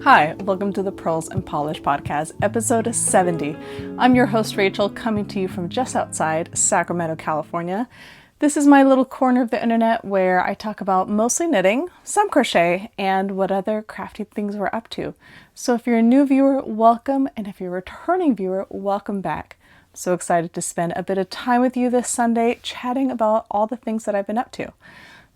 Hi, welcome to the Pearls and Polish Podcast, episode 70. I'm your host, Rachel, coming to you from just outside Sacramento, California. This is my little corner of the internet where I talk about mostly knitting, some crochet, and what other crafty things we're up to. So if you're a new viewer, welcome, and if you're a returning viewer, welcome back. I'm so excited to spend a bit of time with you this Sunday chatting about all the things that I've been up to.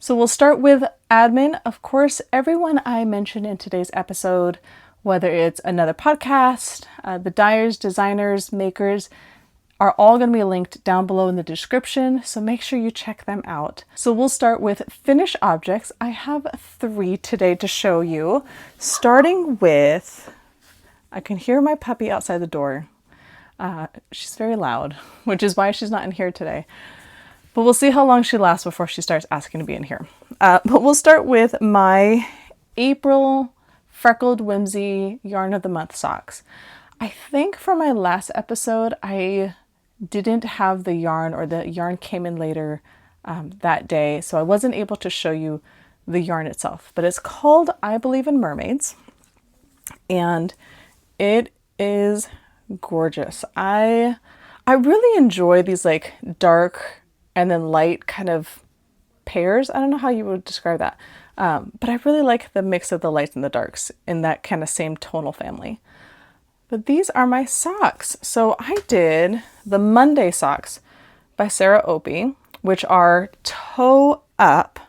So we'll start with admin. Of course, everyone I mentioned in today's episode, whether it's another podcast, the dyers, designers, makers, are all going to be linked down below in the description, so make sure you check them out. So we'll start with finished objects. I have 3 today to show you, starting with, I can hear my puppy outside the door. She's very loud, which is why she's not in here today. But we'll see how long she lasts before she starts asking to be in here. But we'll start with my April Freckled Whimsy Yarn of the Month socks. I think for my last episode, I didn't have the yarn, or the yarn came in later that day, so I wasn't able to show you the yarn itself. But it's called I Believe in Mermaids, and it is gorgeous. I really enjoy these like dark and then light kind of pairs. I don't know how you would describe that. But I really like the mix of the lights and the darks in that kind of same tonal family. But these are my socks. So I did the Monday socks by Sarah Opie, which are toe up.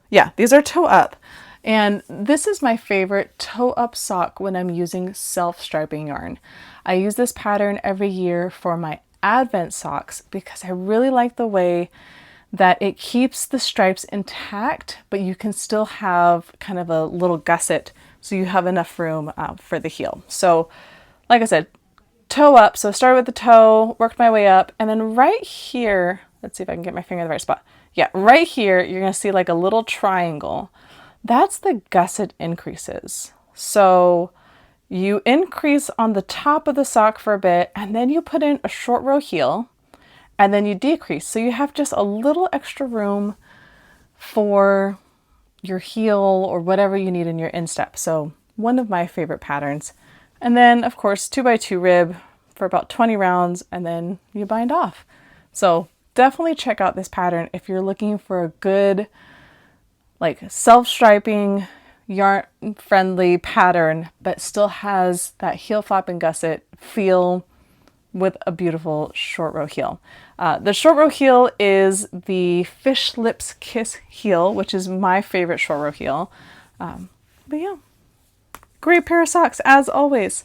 Yeah, these are toe up. And this is my favorite toe up sock when I'm using self-striping yarn. I use this pattern every year for my Advent socks because I really like the way that it keeps the stripes intact, but you can still have kind of a little gusset so you have enough room for the heel. So like I said, toe up. So started with the toe, worked my way up, and then right here, let's see if I can get my finger in the right spot. Yeah, right here, you're gonna see like a little triangle. That's the gusset increases. So you increase on the top of the sock for a bit, and then you put in a short row heel, and then you decrease. So you have just a little extra room for your heel or whatever you need in your instep. So one of my favorite patterns. And then of course 2x2 rib for about 20 rounds, and then you bind off. So definitely check out this pattern if you're looking for a good like self-striping yarn friendly pattern, but still has that heel flap and gusset feel with a beautiful short row heel. The short row heel is the Fish Lips Kiss heel, which is my favorite short row heel. But yeah, great pair of socks as always.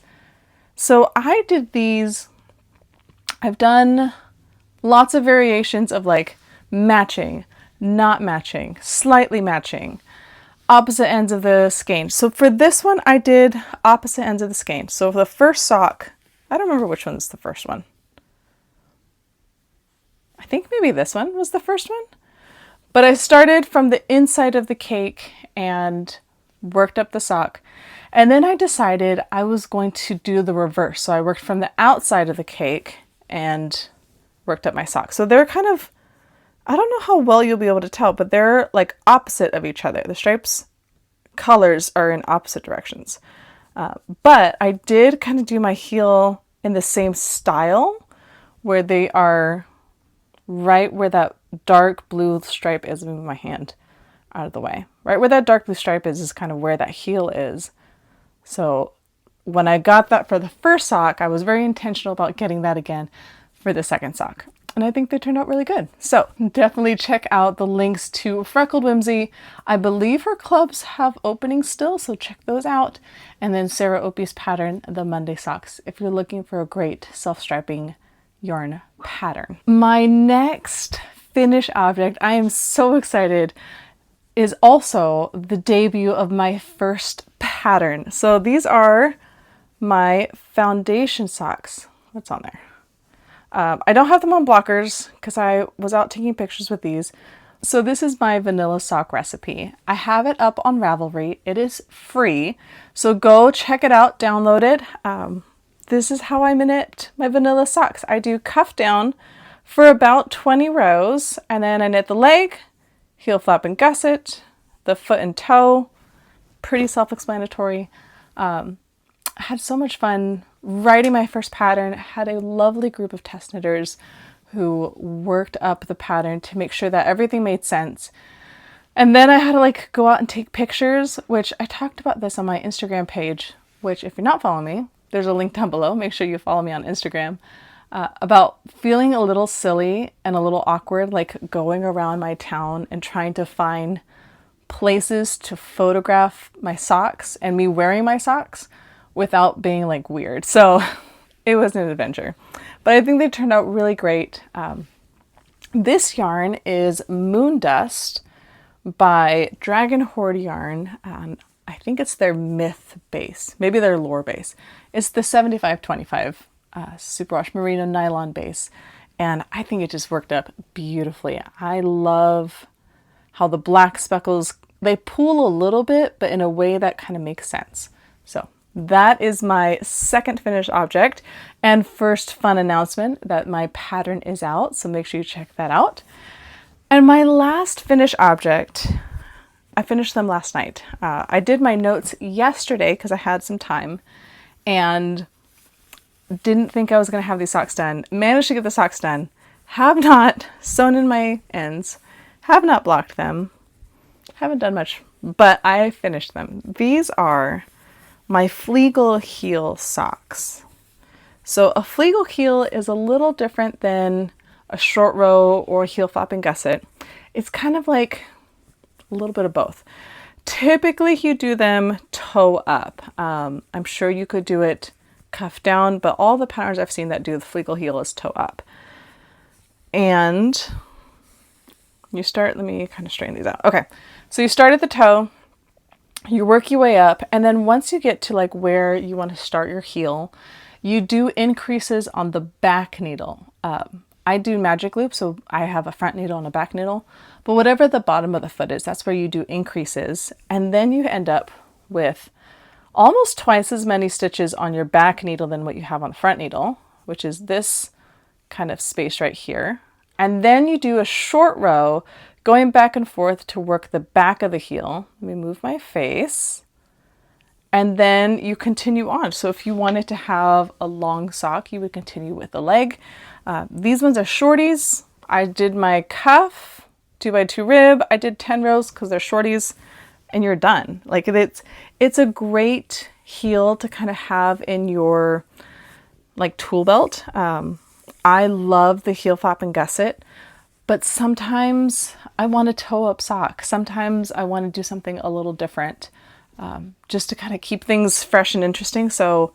So I did these, I've done lots of variations of like matching, not matching, slightly matching, opposite ends of the skein. So for this one, I did opposite ends of the skein. So for the first sock, I don't remember which one's the first one. I think maybe this one was the first one. But I started from the inside of the cake and worked up the sock. And then I decided I was going to do the reverse. So I worked from the outside of the cake and worked up my sock. So they're kind of, I don't know how well you'll be able to tell, but they're like opposite of each other. The stripes colors are in opposite directions. But I did kind of do my heel in the same style where they are right where that dark blue stripe is. Move my hand out of the way. Right where that dark blue stripe is kind of where that heel is. So when I got that for the first sock, I was very intentional about getting that again for the second sock. And I think they turned out really good. So definitely check out the links to Freckled Whimsy. I believe her clubs have openings still, so check those out. And then Sarah Opie's pattern, the Monday socks, if you're looking for a great self-striping yarn pattern. My next finished object, I am so excited, is also the debut of my first pattern. So these are my foundation socks. What's on there? I don't have them on blockers because I was out taking pictures with these. So this is my vanilla sock recipe. I have it up on Ravelry. It is free. So go check it out, download it. This is how I knit my vanilla socks. I do cuff down for about 20 rows, and then I knit the leg, heel flap and gusset, the foot and toe, pretty self-explanatory. I had so much fun writing my first pattern. I had a lovely group of test knitters who worked up the pattern to make sure that everything made sense. And then I had to like go out and take pictures, which I talked about this on my Instagram page, which if you're not following me, there's a link down below. Make sure you follow me on Instagram. About feeling a little silly and a little awkward, like going around my town and trying to find places to photograph my socks and me wearing my socks without being like weird. So it was an adventure, but I think they turned out really great. This yarn is Moon Dust by Dragon Hoard Yarn. I think it's their myth base, maybe their lore base. It's the 7525 superwash merino nylon base, and I think it just worked up beautifully. I love how the black speckles, they pool a little bit, but in a way that kind of makes sense. So that is my second finished object, and first fun announcement that my pattern is out, so make sure you check that out. And my last finished object, I finished them last night. I did my notes yesterday because I had some time and didn't think I was going to have these socks done. Managed to get the socks done. Have not sewn in my ends. Have not blocked them. Haven't done much, but I finished them. These are my Fleegle Heel socks. So a Fleegle Heel is a little different than a short row or heel flap and gusset. It's kind of like a little bit of both. Typically you do them toe up. I'm sure you could do it cuff down, but all the patterns I've seen that do the Fleegle Heel is toe up. And you start, let me kind of straighten these out. Okay, so you start at the toe, you work your way up, and then once you get to like where you want to start your heel, you do increases on the back needle. I do magic loop, so I have a front needle and a back needle, but whatever the bottom of the foot is, that's where you do increases, and then you end up with almost twice as many stitches on your back needle than what you have on the front needle, which is this kind of space right here. And then you do a short row going back and forth to work the back of the heel. Let me move my face. And then you continue on. So if you wanted to have a long sock, you would continue with the leg. These ones are shorties. I did my cuff, 2x2 rib. I did 10 rows because they're shorties, and you're done. Like it's a great heel to kind of have in your like tool belt. I love the heel flap and gusset, but sometimes I want a toe up sock. Sometimes I want to do something a little different, just to kind of keep things fresh and interesting. So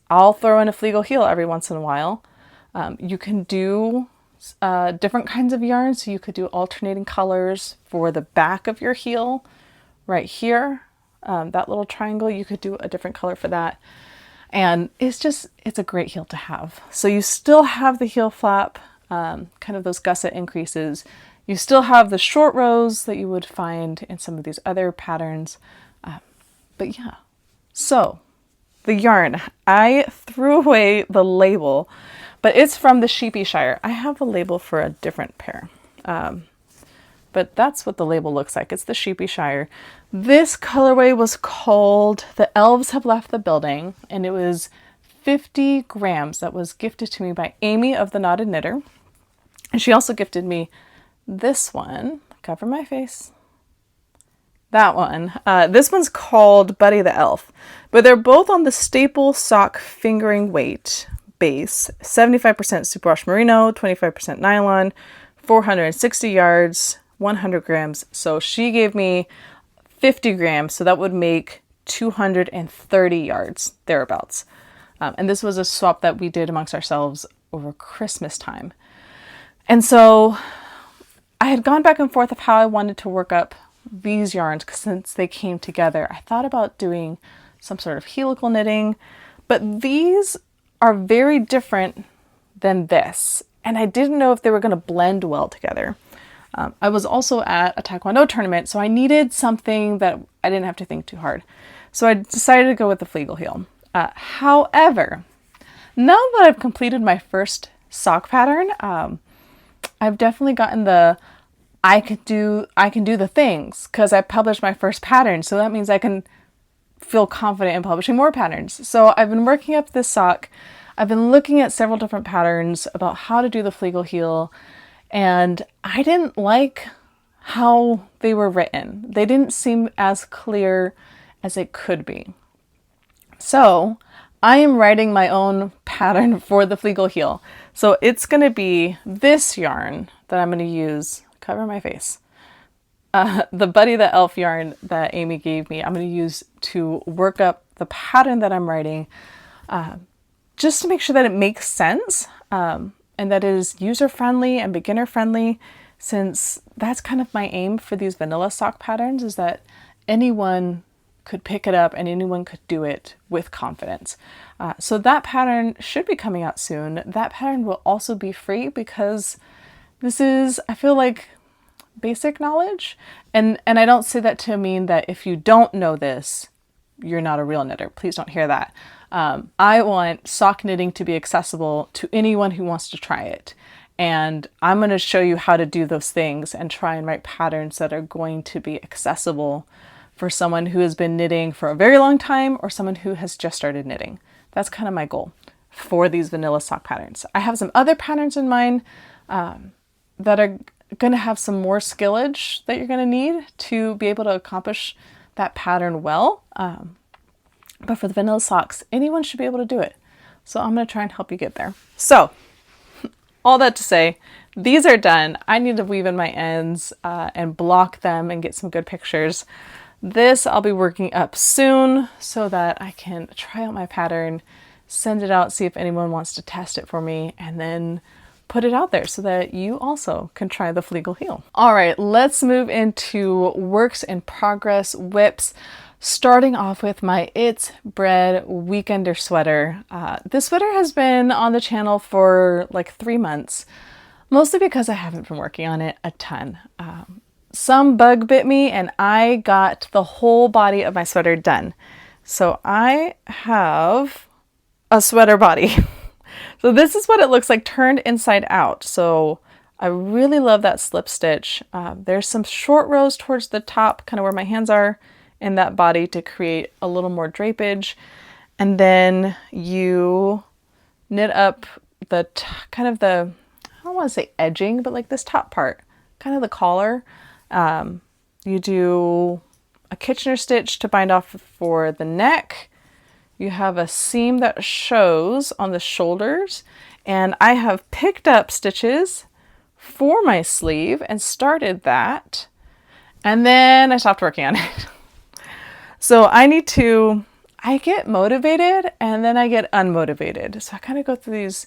I'll throw in a Fleegle Heel every once in a while. You can do different kinds of yarns. So you could do alternating colors for the back of your heel right here. That little triangle, you could do a different color for that. And it's a great heel to have. So you still have the heel flap, kind of those gusset increases. You still have the short rows that you would find in some of these other patterns. But yeah, so the yarn, I threw away the label, but it's from the Sheepyshire. I have a label for a different pair. But that's what the label looks like. It's the Sheepyshire. This colorway was called The Elves Have Left the Building, and it was 50 grams that was gifted to me by Amy of the Knotted Knitter. And she also gifted me this one. Cover my face. That one. This one's called Buddy the Elf, but they're both on the staple sock fingering weight base, 75% superwash merino, 25% nylon, 460 yards, 100 grams. So she gave me 50 grams, so that would make 230 yards, thereabouts. And this was a swap that we did amongst ourselves over Christmas time. And so I had gone back and forth of how I wanted to work up these yarns since they came together. I thought about doing some sort of helical knitting, but these are very different than this. And I didn't know if they were going to blend well together. I was also at a Taekwondo tournament, so I needed something that I didn't have to think too hard. So I decided to go with the Fleegle Heel. However, now that I've completed my first sock pattern, I've definitely gotten the I can do the things because I published my first pattern. So that means I can feel confident in publishing more patterns. So I've been working up this sock. I've been looking at several different patterns about how to do the Fleegle Heel, and I didn't like how they were written. They didn't seem as clear as it could be. So I am writing my own pattern for the Fleegle Heel. So it's going to be this yarn that I'm going to use, cover my face. The Buddy the Elf yarn that Amy gave me, I'm going to use to work up the pattern that I'm writing, just to make sure that it makes sense, and that it is user-friendly and beginner-friendly, since that's kind of my aim for these vanilla sock patterns, is that anyone could pick it up and anyone could do it with confidence. So that pattern should be coming out soon. That pattern will also be free because this is, I feel like, basic knowledge. And I don't say that to mean that if you don't know this, you're not a real knitter. Please don't hear that. I want sock knitting to be accessible to anyone who wants to try it. And I'm going to show you how to do those things and try and write patterns that are going to be accessible for someone who has been knitting for a very long time or someone who has just started knitting. That's kind of my goal for these vanilla sock patterns. I have some other patterns in mind that are going to have some more skillage that you're going to need to be able to accomplish that pattern well. But for the vanilla socks, anyone should be able to do it. So I'm going to try and help you get there. So all that to say, these are done. I need to weave in my ends and block them and get some good pictures. This I'll be working up soon so that I can try out my pattern, send it out, see if anyone wants to test it for me, and then put it out there so that you also can try the Fleegle Heel. All right, let's move into works in progress whips. Starting off with my It's Bred Weekender sweater. This sweater has been on the channel for like 3 months, mostly because I haven't been working on it a ton. Some bug bit me and I got the whole body of my sweater done. So I have a sweater body. So this is what it looks like turned inside out. So I really love that slip stitch. There's some short rows towards the top, kind of where my hands are in that body, to create a little more drapage. And then you knit up the kind of the, I don't want to say edging, but like this top part, kind of the collar. You do a Kitchener stitch to bind off for the neck. You have a seam that shows on the shoulders, and I have picked up stitches for my sleeve and started that, and then I stopped working on it. So I get motivated and then I get unmotivated. So I kind of go through these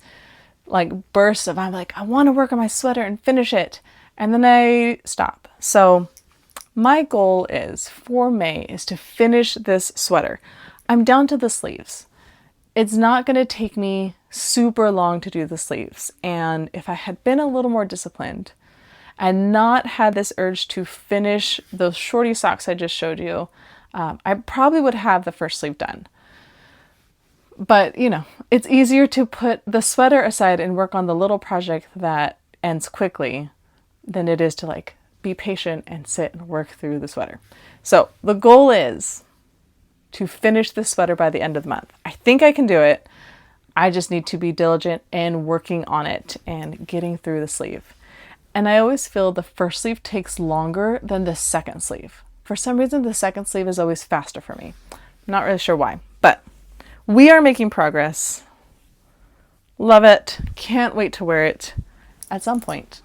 like bursts of, I'm like, I want to work on my sweater and finish it. And then I stop. So my goal is for May is to finish this sweater. I'm down to the sleeves. It's not going to take me super long to do the sleeves. And if I had been a little more disciplined and not had this urge to finish those shorty socks I just showed you, I probably would have the first sleeve done. But, you know, it's easier to put the sweater aside and work on the little project that ends quickly than it is to like be patient and sit and work through the sweater. So the goal is to finish this sweater by the end of the month. I think I can do it. I just need to be diligent in working on it and getting through the sleeve. And I always feel the first sleeve takes longer than the second sleeve. For some reason, the second sleeve is always faster for me. I'm not really sure why, but we are making progress. Love it. Can't wait to wear it at some point.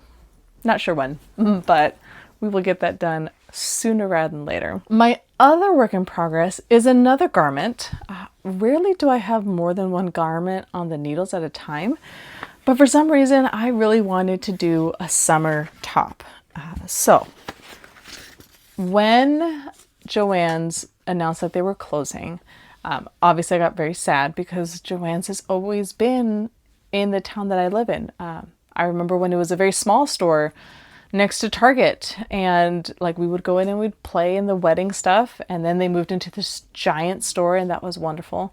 Not sure when, but we will get that done sooner rather than later. My other work in progress is another garment. Rarely do I have more than one garment on the needles at a time, but for some reason I really wanted to do a summer top. So when Joann's announced that they were closing, obviously I got very sad because Joann's has always been in the town that I live in. I remember when it was a very small store next to Target, and like we would go in and we'd play in the wedding stuff, and then they moved into this giant store and that was wonderful.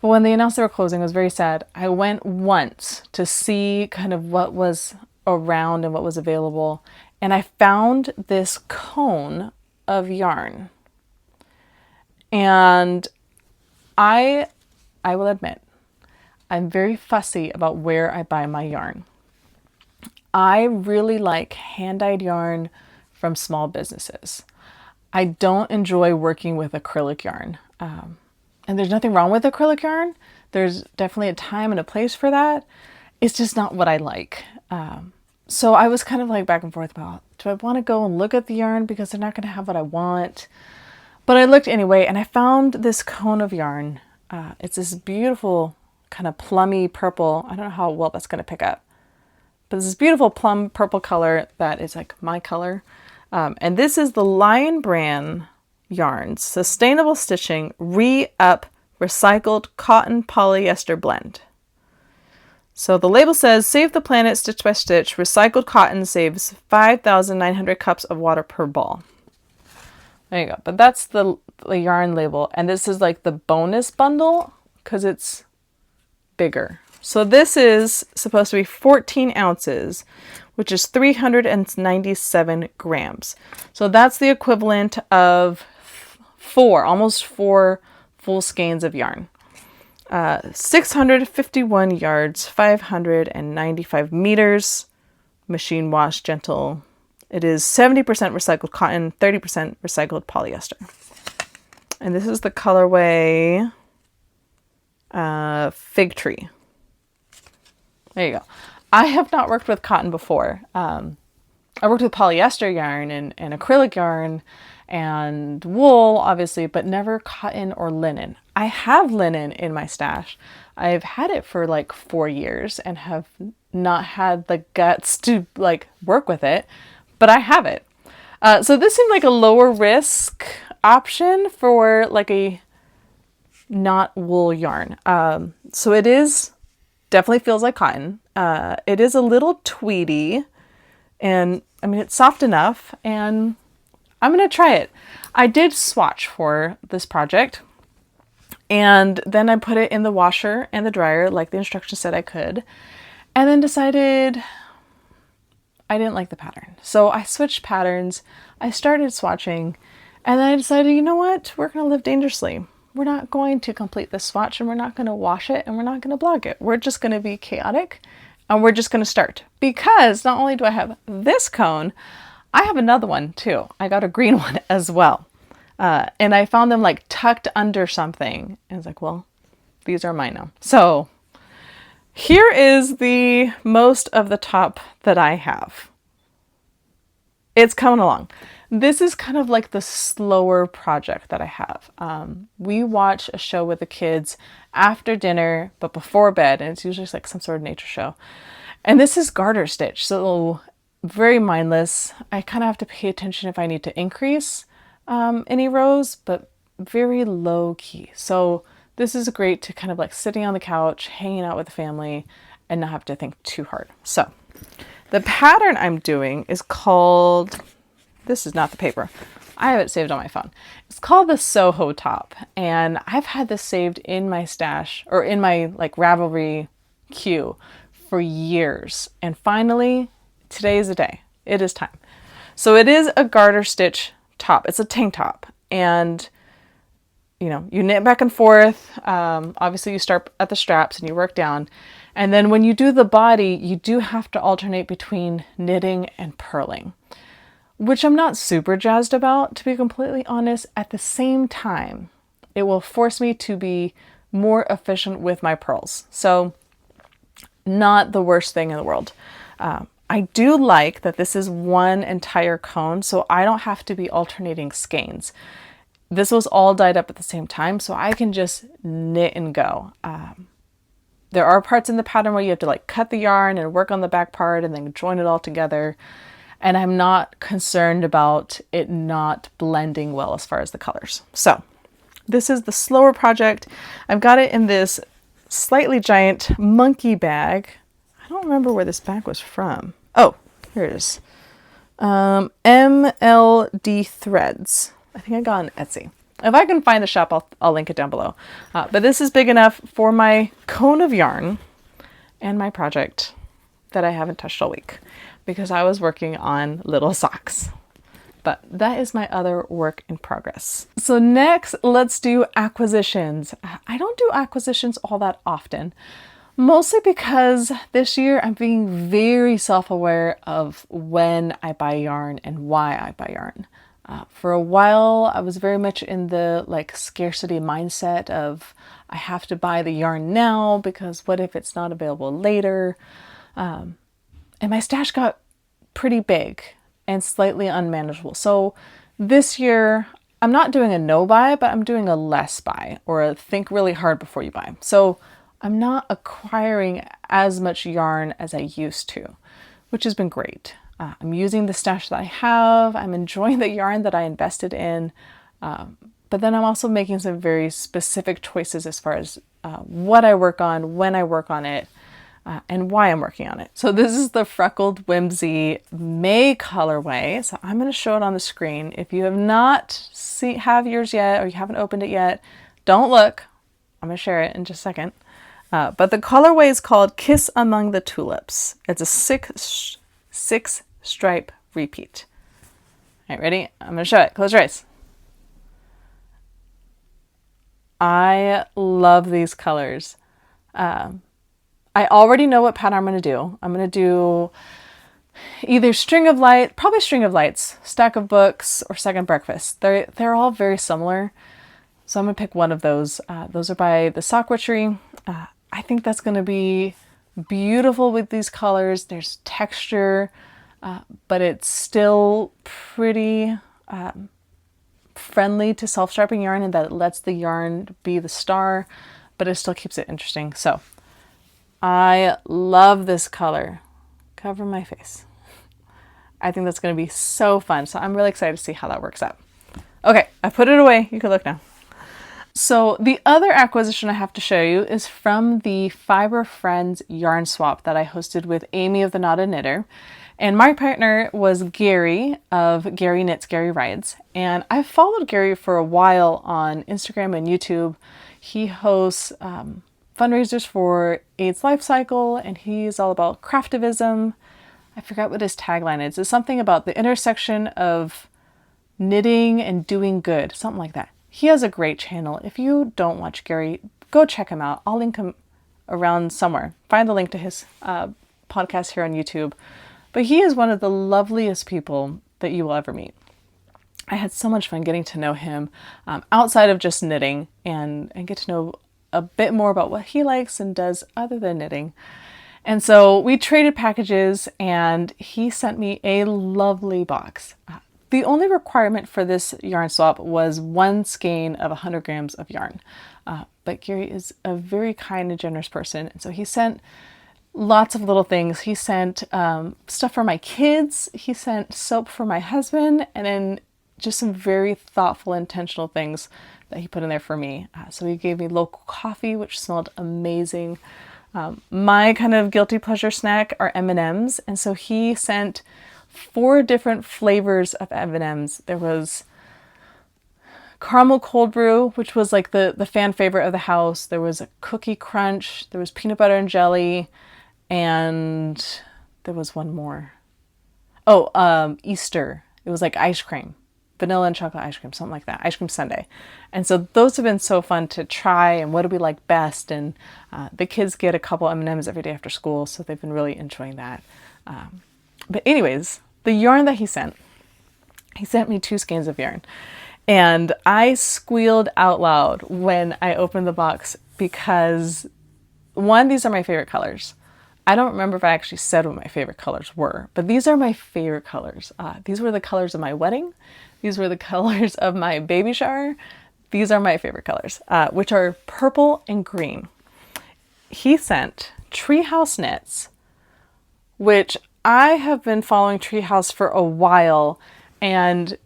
But when they announced they were closing, it was very sad. I went once to see kind of what was around and what was available, and I found this cone of yarn. And I will admit, I'm very fussy about where I buy my yarn. I really like hand-dyed yarn from small businesses. I don't enjoy working with acrylic yarn. And there's nothing wrong with acrylic yarn. There's definitely a time and a place for that. It's just not what I like. So I was kind of like back and forth about, do I want to go and look at the yarn because they're not going to have what I want? But I looked anyway, and I found this cone of yarn. It's this beautiful kind of plummy purple. I don't know how well that's going to pick up. But it's this beautiful plum purple color that is like my color. And this is the Lion Brand Yarns Sustainable Stitching Re-Up Recycled Cotton Polyester Blend. So the label says, save the planet stitch by stitch. Recycled cotton saves 5,900 cups of water per ball. There you go. But that's the yarn label. And this is like the bonus bundle because it's bigger. So this is supposed to be 14 ounces, which is 397 grams. So that's the equivalent of almost four full skeins of yarn. 651 yards, 595 meters, machine wash, gentle. It is 70% recycled cotton, 30% recycled polyester. And this is the colorway Fig Tree. There you go. I have not worked with cotton before. I worked with polyester yarn and acrylic yarn and wool, obviously, but never cotton or linen. I have linen in my stash. I've had it for like 4 years and have not had the guts to like work with it, but I have it. So this seemed like a lower risk option for like a not wool yarn. So it is definitely feels like cotton. It is a little tweedy, and I mean, it's soft enough, and I'm going to try it. I did swatch for this project, and then I put it in the washer and the dryer like the instructions said I could, and then decided I didn't like the pattern. So I switched patterns, I started swatching, and then I decided, you know what? We're going to live dangerously. We're not going to complete this swatch, and we're not going to wash it, and we're not going to blog it. We're just going to be chaotic, and we're just going to start. Because not only do I have this cone, I have another one too. I got a green one as well. And I found them like tucked under something. And I was like, well, these are mine now. So here is the most of the top that I have. It's coming along. This is kind of like the slower project that I have. We watch a show with the kids after dinner, but before bed, and it's usually like some sort of nature show. And this is garter stitch, so very mindless. I kind of have to pay attention if I need to increase any rows, but very low key. So this is great to kind of like sitting on the couch, hanging out with the family, and not have to think too hard. So the pattern I'm doing is called, this is not the paper, I have it saved on my phone. It's called the Soho top, and I've had this saved in my stash or in my like Ravelry queue for years. And finally, today is the day. It is time. So it is a garter stitch top. It's a tank top, and you know, you knit back and forth. Obviously you start at the straps and you work down. And then when you do the body, you do have to alternate between knitting and purling, which I'm not super jazzed about, to be completely honest. At the same time, it will force me to be more efficient with my purls. So not the worst thing in the world. I do like that this is one entire cone, so I don't have to be alternating skeins. This was all dyed up at the same time, so I can just knit and go. There are parts in the pattern where you have to like cut the yarn and work on the back part and then join it all together. And I'm not concerned about it not blending well as far as the colors. So this is the slower project. I've got it in this slightly giant monkey bag. I don't remember where this bag was from. Oh, here it is. MLD Threads. I think I got it on Etsy. If I can find the shop, I'll link it down below. But this is big enough for my cone of yarn and my project that I haven't touched all week because I was working on little socks. But that is my other work in progress. So next, let's do acquisitions. I don't do acquisitions all that often, mostly because this year I'm being very self-aware of when I buy yarn and why I buy yarn. For a while, I was very much in the scarcity mindset of I have to buy the yarn now because what if it's not available later? And my stash got pretty big and slightly unmanageable. So this year, I'm not doing a no buy, but I'm doing a less buy, or a think really hard before you buy. So I'm not acquiring as much yarn as I used to, which has been great. I'm using the stash that I have. I'm enjoying the yarn that I invested in. But then I'm also making some very specific choices as far as what I work on, when I work on it, and why I'm working on it. So this is the Freckled Whimsy May colorway. So I'm going to show it on the screen. If you have not have yours yet, or you haven't opened it yet, don't look. I'm going to share it in just a second. But the colorway is called Kiss Among the Tulips. It's a six stripe repeat. All right, ready? I'm going to show it. Close your eyes. I love these colors. I already know what pattern I'm going to do. I'm going to do either probably String of Lights, Stack of Books, or Second Breakfast. They're all very similar. So I'm going to pick one of those. Those are by the Sock Witchery. I think that's going to be beautiful with these colors. There's texture, but it's still pretty friendly to self-striping yarn in that it lets the yarn be the star, but it still keeps it interesting. So I love this color. Cover my face. I think that's going to be so fun. So I'm really excited to see how that works out. Okay, I put it away. You can look now. So the other acquisition I have to show you is from the Fiber Friends yarn swap that I hosted with Amy of the Knotted Knitter. And my partner was Gary of Gary Knits, Gary Rides. And I've followed Gary for a while on Instagram and YouTube. He hosts fundraisers for AIDS Life Cycle, and he's all about craftivism. I forgot what his tagline is. It's something about the intersection of knitting and doing good, something like that. He has a great channel. If you don't watch Gary, go check him out. I'll link him around somewhere. Find the link to his podcast here on YouTube. But he is one of the loveliest people that you will ever meet. I had so much fun getting to know him outside of just knitting and get to know a bit more about what he likes and does other than knitting. And so we traded packages and he sent me a lovely box. The only requirement for this yarn swap was one skein of 100 grams of yarn. But Gary is a very kind and generous person. And so he sent lots of little things. He sent stuff for my kids. He sent soap for my husband, and then just some very thoughtful, intentional things that he put in there for me. So he gave me local coffee, which smelled amazing. My kind of guilty pleasure snack are M&Ms. And so he sent 4 different flavors of M&Ms. There was caramel cold brew, which was like the fan favorite of the house. There was a cookie crunch. There was peanut butter and jelly. And there was one more. Oh, Easter. It was like ice cream. Vanilla and chocolate ice cream, something like that. Ice cream sundae. And so those have been so fun to try, and what do we like best? And the kids get a couple M&Ms every day after school, so they've been really enjoying that. But anyways, the yarn that he sent me 2 skeins of yarn. And I squealed out loud when I opened the box because, one, these are my favorite colors. I don't remember if I actually said what my favorite colors were, but these are my favorite colors. These were the colors of my wedding. These were the colors of my baby shower. These are my favorite colors, which are purple and green. He sent Treehouse Knits, which I have been following Treehouse for a while and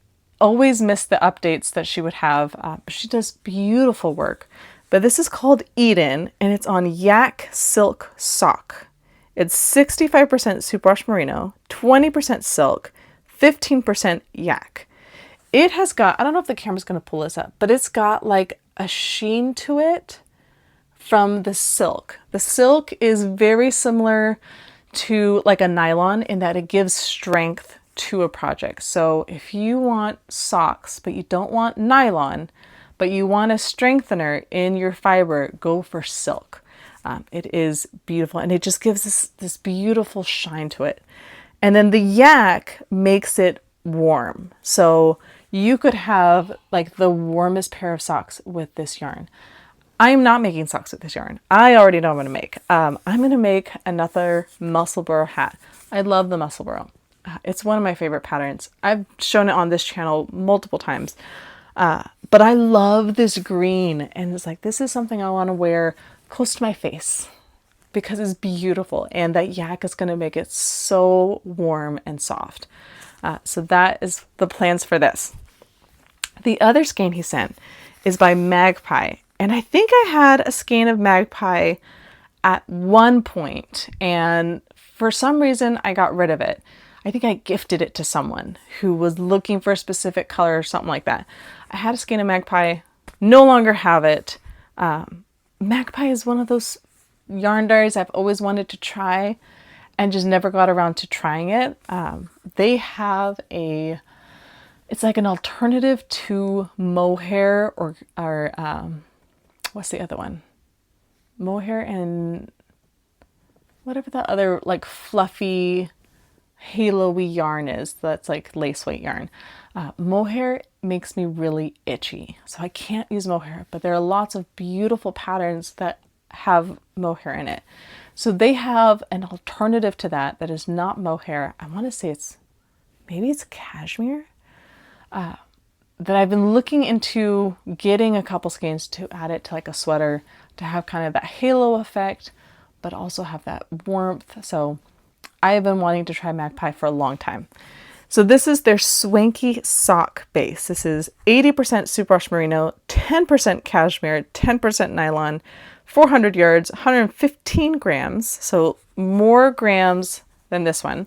always missed the updates that she would have. But she does beautiful work. But this is called Eden, and it's on yak silk sock. It's 65% superwash merino, 20% silk, 15% yak. It has got, I don't know if the camera's going to pull this up, but it's got like a sheen to it from the silk. The silk is very similar to like a nylon in that it gives strength to a project. So if you want socks, but you don't want nylon, but you want a strengthener in your fiber, go for silk. It is beautiful, and it just gives this beautiful shine to it. And then the yak makes it warm. So you could have like the warmest pair of socks with this yarn. I'm not making socks with this yarn. I already know what I'm going to make. I'm going to make another Musselburgh hat. I love the Musselburgh. It's one of my favorite patterns. I've shown it on this channel multiple times. But I love this green, and it's like, this is something I want to wear close to my face because it's beautiful, and that yak is going to make it so warm and soft. So that is the plans for this. The other skein he sent is by Magpie, and I think I had a skein of Magpie at one point, and for some reason I got rid of it. I think I gifted it to someone who was looking for a specific color or something like that. I had a skein of Magpie, no longer have it. Magpie is one of those yarn dyes I've always wanted to try and just never got around to trying it. They have it's like an alternative to mohair or what's the other one? Mohair and whatever that other like fluffy halo-y yarn is that's like lace weight yarn. Mohair makes me really itchy, so I can't use mohair, but there are lots of beautiful patterns that have mohair in it. So they have an alternative to that is not mohair. I want to say maybe it's cashmere, that I've been looking into getting a couple skeins to add it to like a sweater to have kind of that halo effect, but also have that warmth. So I have been wanting to try Magpie for a long time. So this is their swanky sock base. This is 80% superwash merino, 10% cashmere, 10% nylon, 400 yards, 115 grams. So more grams than this one.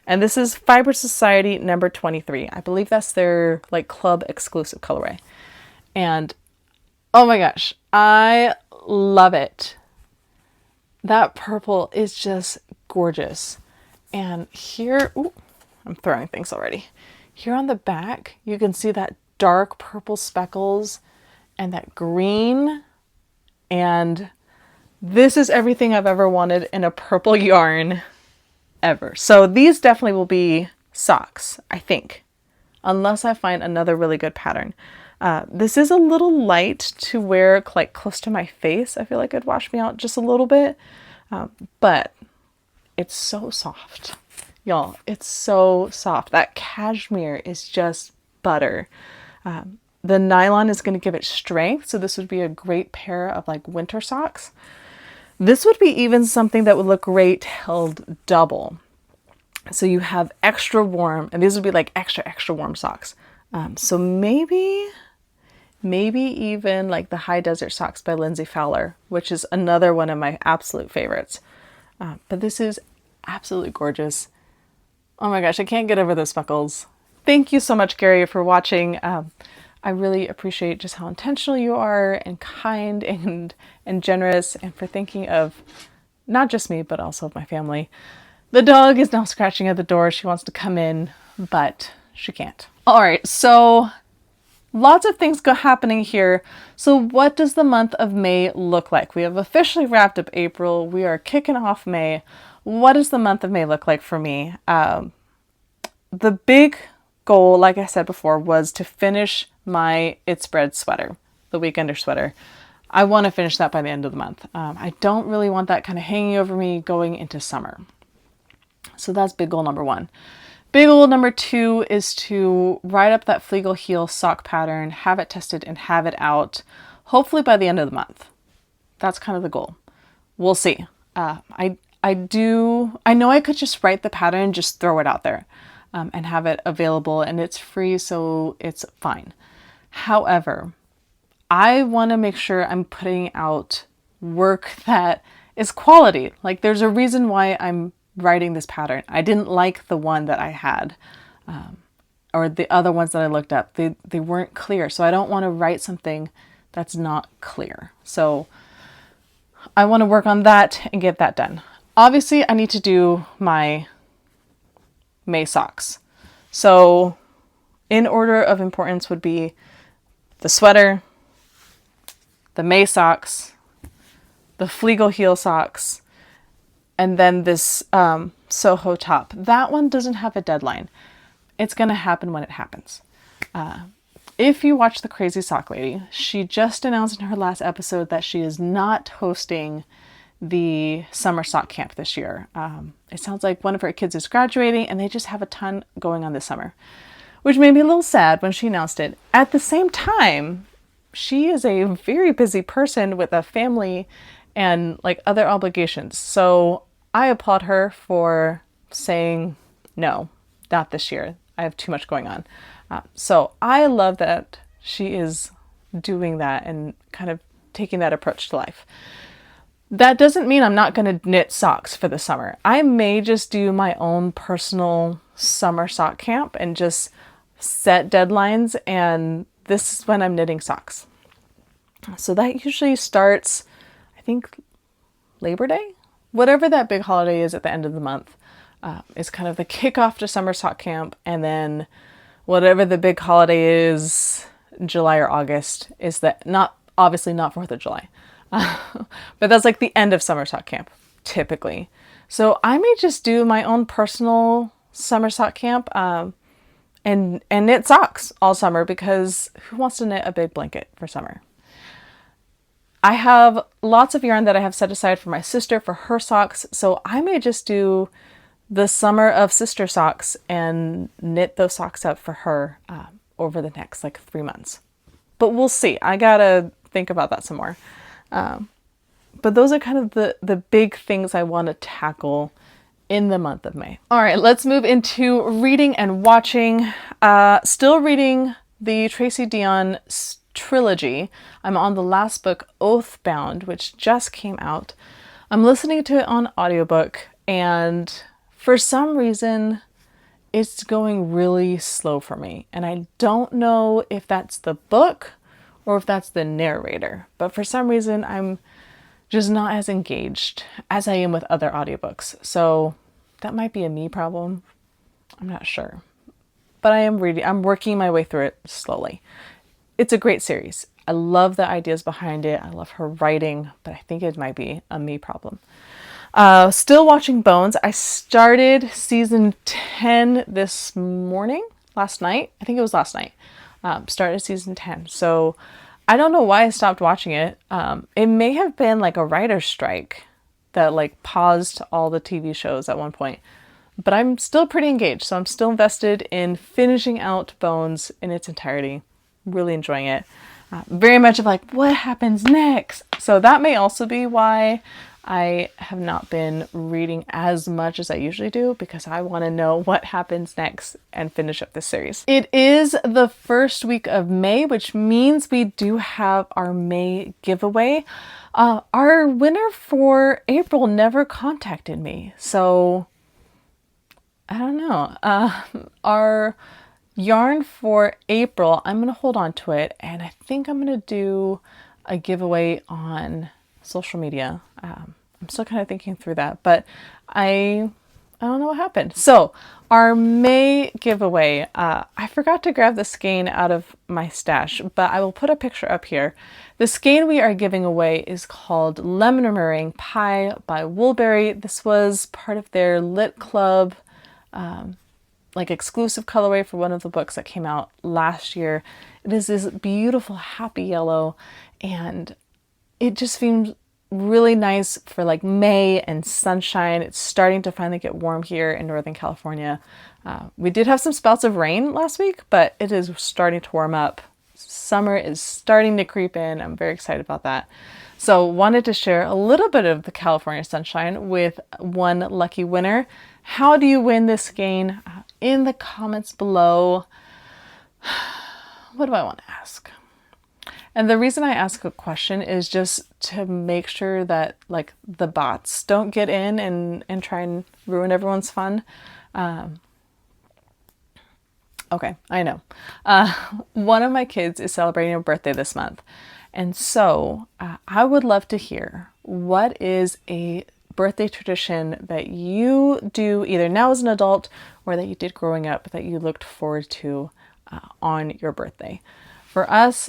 And this is Fiber Society number 23. I believe that's their like club exclusive colorway. And oh my gosh, I love it. That purple is just gorgeous. And here, ooh, I'm throwing things already. Here on the back, you can see that dark purple speckles and that green. And this is everything I've ever wanted in a purple yarn ever. So these definitely will be socks, I think, unless I find another really good pattern. This is a little light to wear like close to my face. I feel like it'd wash me out just a little bit, but it's so soft. Y'all, it's so soft. That cashmere is just butter. The nylon is going to give it strength, so this would be a great pair of like winter socks. This would be even something that would look great held double. So you have extra warm, and these would be like extra warm socks. So maybe even like the High Desert Socks by Lindsay Fowler, which is another one of my absolute favorites. But this is absolutely gorgeous. Oh my gosh, I can't get over those speckles. Thank you so much, Gary, for watching. I really appreciate just how intentional you are and kind and generous, and for thinking of not just me, but also of my family. The dog is now scratching at the door. She wants to come in, but she can't. All right, so lots of things happening here. So what does the month of May look like? We have officially wrapped up April. We are kicking off May. What does the month of May look like for me? The big goal, like I said before, was to finish my It's Bred sweater, the Weekender sweater. I want to finish that by the end of the month. I don't really want that kind of hanging over me going into summer. So that's big goal number one. Big goal number two is to write up that Fleegle Heel sock pattern, have it tested, and have it out, hopefully by the end of the month. That's kind of the goal. We'll see. I know I could just write the pattern, just throw it out there, and have it available, and it's free, so it's fine. However, I want to make sure I'm putting out work that is quality. Like, there's a reason why I'm writing this pattern. I didn't like the one that I had, or the other ones that I looked up. They weren't clear, so I don't want to write something that's not clear. So I want to work on that and get that done. Obviously, I need to do my May socks. So in order of importance would be the sweater, the May socks, the Fleegle Heel socks, and then this Soho top. That one doesn't have a deadline. It's going to happen when it happens. If you watch The Crazy Sock Lady, she just announced in her last episode that she is not hosting the summer sock camp this year. It sounds like one of her kids is graduating and they just have a ton going on this summer, which made me a little sad when she announced it. At the same time, she is a very busy person with a family and like other obligations. So I applaud her for saying, no, not this year. I have too much going on. So I love that she is doing that and kind of taking that approach to life. That doesn't mean I'm not going to knit socks for the summer. I may just do my own personal summer sock camp and just set deadlines, and this is when I'm knitting socks. So that usually starts, I think, Labor Day? Whatever that big holiday is at the end of the month is kind of the kickoff to summer sock camp, and then whatever the big holiday is, July or August, is that obviously not 4th of July. But that's like the end of summer sock camp, typically. So I may just do my own personal summer sock camp and knit socks all summer, because who wants to knit a big blanket for summer? I have lots of yarn that I have set aside for my sister for her socks, so I may just do the summer of sister socks and knit those socks up for her over the next like 3 months. But we'll see. I gotta think about that some more. But those are kind of the big things I want to tackle in the month of May. All right, let's move into reading and watching. Still reading the Tracy Deonn trilogy. I'm on the last book, Oathbound, which just came out. I'm listening to it on audiobook, and for some reason, it's going really slow for me. And I don't know if that's the book or if that's the narrator. But for some reason, I'm just not as engaged as I am with other audiobooks. So that might be a me problem. I'm not sure. But I'm working my way through it slowly. It's a great series. I love the ideas behind it. I love her writing, but I think it might be a me problem. Still watching Bones. I started season 10 last night. I think it was last night. Started season 10. So I don't know why I stopped watching it. It may have been like a writer's strike that like paused all the TV shows at one point. But I'm still pretty engaged. So I'm still invested in finishing out Bones in its entirety. Really enjoying it. Very much of like, what happens next? So that may also be why I have not been reading as much as I usually do, because I want to know what happens next and finish up this series. It is the first week of May, which means we do have our May giveaway. Our winner for April never contacted me, so I don't know. Our yarn for April, I'm going to hold on to it, and I think I'm going to do a giveaway on social media. I'm still kind of thinking through that, but I don't know what happened. So our May giveaway, I forgot to grab the skein out of my stash, but I will put a picture up here. The skein we are giving away is called Lemon Meringue Pie by Woolberry. This was part of their Lit Club like exclusive colorway for one of the books that came out last year. It is this beautiful happy yellow, and it just seems really nice for like May and sunshine. It's starting to finally get warm here in Northern California. We did have some spouts of rain last week, but it is starting to warm up. Summer is starting to creep in. I'm very excited about that. So wanted to share a little bit of the California sunshine with one lucky winner. How do you win this skein? In the comments below. What do I want to ask? And the reason I ask a question is just to make sure that like the bots don't get in and try and ruin everyone's fun. Okay, I know. One of my kids is celebrating a birthday this month. And so I would love to hear, what is a birthday tradition that you do either now as an adult or that you did growing up that you looked forward to on your birthday. For us,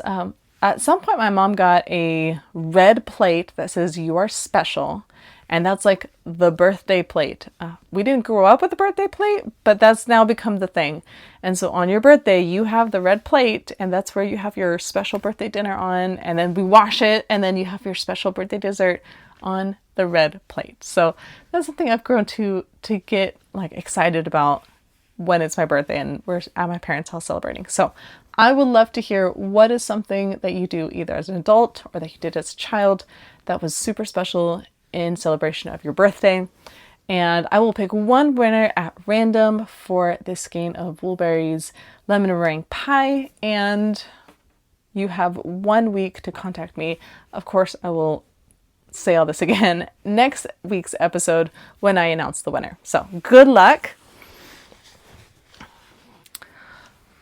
at some point my mom got a red plate that says "You are special," and that's like the birthday plate. We didn't grow up with a birthday plate, but that's now become the thing. And so on your birthday, you have the red plate, and that's where you have your special birthday dinner on, and then we wash it, and then you have your special birthday dessert on the red plate. So that's something I've grown to get like excited about when it's my birthday and we're at my parents' house celebrating. So I would love to hear what is something that you do either as an adult or that you did as a child that was super special in celebration of your birthday. And I will pick one winner at random for this skein of Woolberry's lemon meringue pie, and you have 1 week to contact me. Of course, I will say all this again next week's episode when I announce the winner. So good luck.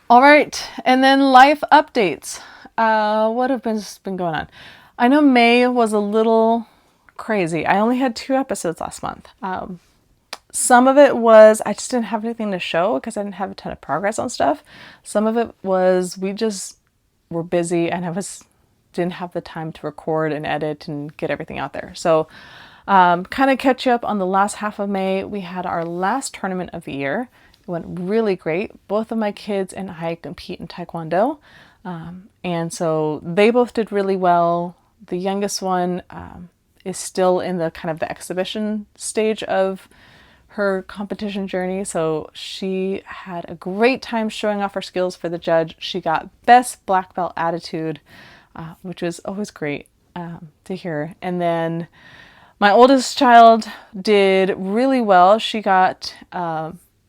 All right, and then life updates. What have been going on? I know May was a little crazy. I only had 2 episodes last month. Some of it was I just didn't have anything to show because I didn't have a ton of progress on stuff. Some of it was we just were busy and didn't have the time to record and edit and get everything out there. So kind of catch you up on the last half of May. We had our last tournament of the year. It went really great. Both of my kids and I compete in Taekwondo. And so they both did really well. The youngest one is still in the kind of the exhibition stage of her competition journey. So she had a great time showing off her skills for the judge. She got best black belt attitude, which was always great to hear. And then my oldest child did really well. She got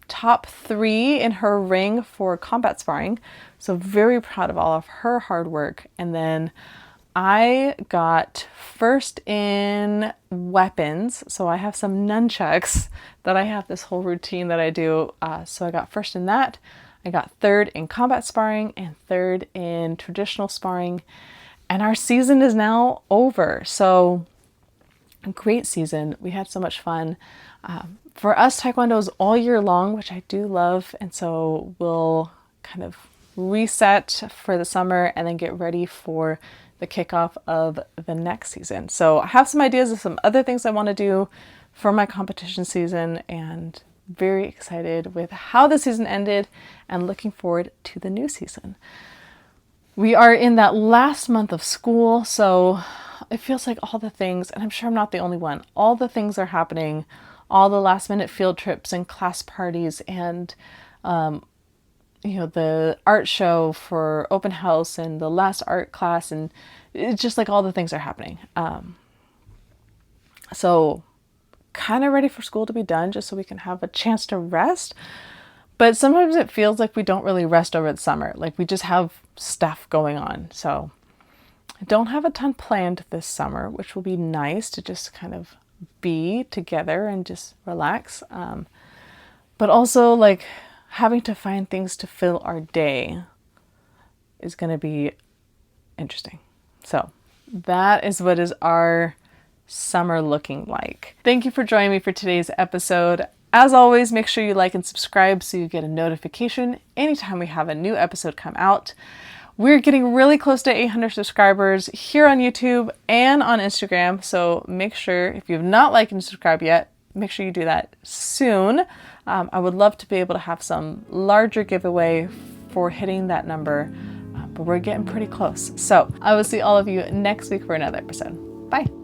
top 3 in her ring for combat sparring. So very proud of all of her hard work. And then I got first in weapons. So I have some nunchucks that I have this whole routine that I do. So I got first in that. I got 3rd in combat sparring and 3rd in traditional sparring. And our season is now over. So a great season. We had so much fun. For us, Taekwondo is all year long, which I do love. And so we'll kind of reset for the summer and then get ready for the kickoff of the next season. So I have some ideas of some other things I want to do for my competition season, and very excited with how the season ended and looking forward to the new season. We are in that last month of school, so it feels like all the things, and I'm sure I'm not the only one, all the things are happening, all the last minute field trips and class parties and the art show for open house and the last art class, and it's just like all the things are happening. So kind of ready for school to be done just so we can have a chance to rest. But sometimes it feels like we don't really rest over the summer. Like we just have stuff going on. So I don't have a ton planned this summer, which will be nice to just kind of be together and just relax. But also like having to find things to fill our day is going to be interesting. So that is what is our summer looking like. Thank you for joining me for today's episode. As always, make sure you like and subscribe so you get a notification anytime we have a new episode come out. We're getting really close to 800 subscribers here on YouTube and on Instagram. So make sure, if you have not liked and subscribed yet, make sure you do that soon. I would love to be able to have some larger giveaway for hitting that number, but we're getting pretty close. So I will see all of you next week for another episode. Bye.